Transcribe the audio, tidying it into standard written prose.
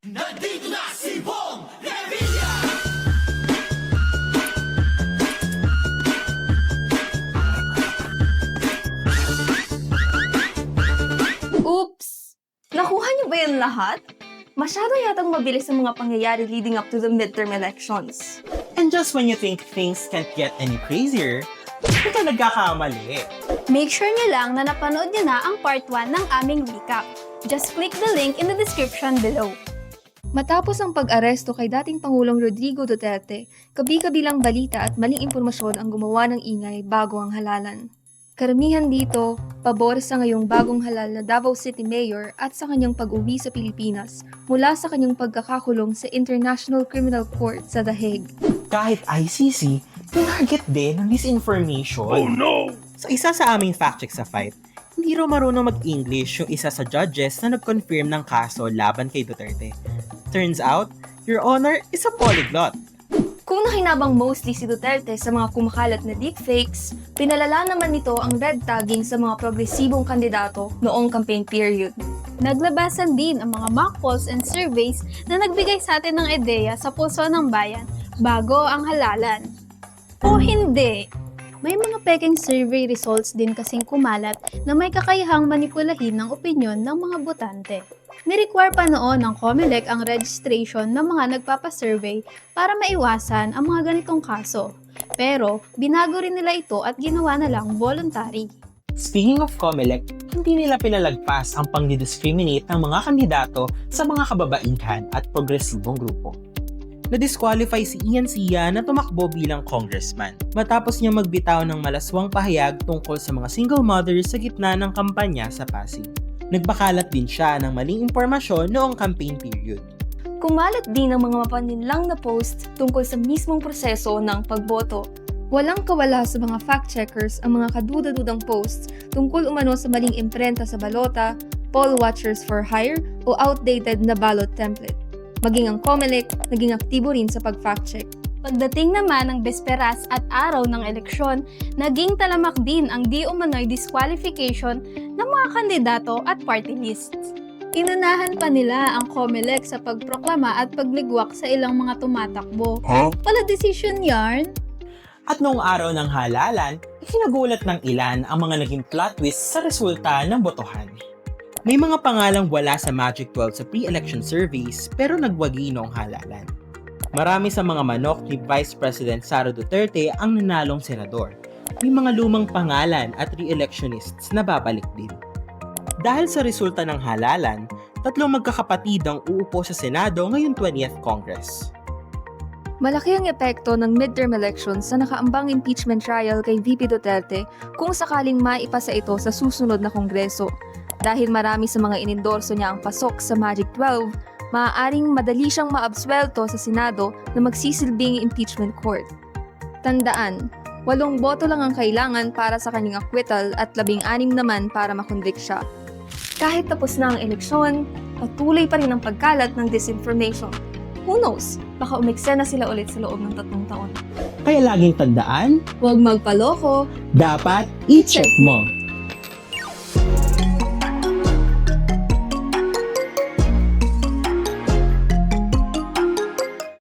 Nandito na si Bong Revilla! Oops! Nakuha niyo ba yan lahat? Masyado yatang mabilis ang mga pangyayari leading up to the midterm elections. And just when you think things can't get any crazier, hindi ka nagkakamali. Make sure nyo lang na napanood nyo na ang part 1 ng aming recap. Just click the link in the description below. Matapos ang pag-aresto kay dating Pangulong Rodrigo Duterte, kabi-kabilang balita at maling impormasyon ang gumawa ng ingay bago ang halalan. Karamihan dito, pabor sa ngayong bagong halal na Davao City Mayor at sa kanyang pag-uwi sa Pilipinas mula sa kanyang pagkakakulong sa International Criminal Court sa The Hague. Kahit ICC, tinarget din ng disinformation. Oh no! Sa isa sa aming fact-check sa fight, hindi raw marunong mag-English yung isa sa judges na nag-confirm ng kaso laban kay Duterte. Turns out, Your Honor is a polyglot. Kung nakinabang mostly si Duterte sa mga kumakalat na deepfakes, pinalala naman nito ang red tagging sa mga progresibong kandidato noong campaign period. Naglabasan din ang mga mock polls and surveys na nagbigay sa atin ng ideya sa pulso ng bayan bago ang halalan. O hindi! May mga peking survey results din kasing kumalat na may kakayahang manipulahin ng opinyon ng mga botante. Ni-require pa noon ng COMELEC ang registration ng mga nagpapasurvey para maiwasan ang mga ganitong kaso. Pero binago rin nila ito at ginawa na lang voluntary. Speaking of COMELEC, hindi nila pinalagpas ang pang-discriminate ng mga kandidato sa mga kababaihan at progresibong grupo. Na-disqualify si Ian Sia na tumakbo bilang congressman matapos niya magbitaw ng malaswang pahayag tungkol sa mga single mothers sa gitna ng kampanya sa Pasig. Nagpakalat din siya ng maling impormasyon noong campaign period. Kumalat din ang mga mapaninlang na post tungkol sa mismong proseso ng pagboto. Walang kawala sa mga fact-checkers ang mga kaduda-dudang posts tungkol umano sa maling imprenta sa balota, poll watchers for hire o outdated na ballot template. Maging ang COMELEC, naging aktibo rin sa pag-fact-check. Pagdating naman ng besperas at araw ng eleksyon, naging talamak din ang di umano'y disqualification ng mga kandidato at party lists. Inunahan pa nila ang COMELEC sa pagproklama at pagligwak sa ilang mga tumatakbo. Pala decision yarn? At noong araw ng halalan, ikinagulat ng ilan ang mga naging plot twist sa resulta ng botohan. May mga pangalang wala sa Magic 12 sa pre-election surveys pero nagwagi noong halalan. Marami sa mga manok ni Vice President Sara Duterte ang nanalong senador. May mga lumang pangalan at re-electionists na babalik din. Dahil sa resulta ng halalan, 3 magkakapatid ang uupo sa Senado ngayong 20th Congress. Malaki ang epekto ng midterm elections sa nakaambang impeachment trial kay VP Duterte kung sakaling maipasa ito sa susunod na kongreso. Dahil marami sa mga inendorso niya ang pasok sa Magic 12, maaaring madali siyang maabswelto sa Senado na magsisilbing impeachment court. Tandaan, 8 boto lang ang kailangan para sa kanyang acquittal at 16 naman para makonvict siya. Kahit tapos na ang eleksyon, patuloy pa rin ang pagkalat ng disinformation. Who knows, baka umeksena sila ulit sa loob ng 3 taon. Kaya laging tandaan, Huwag magpaloko! dapat i-check mo.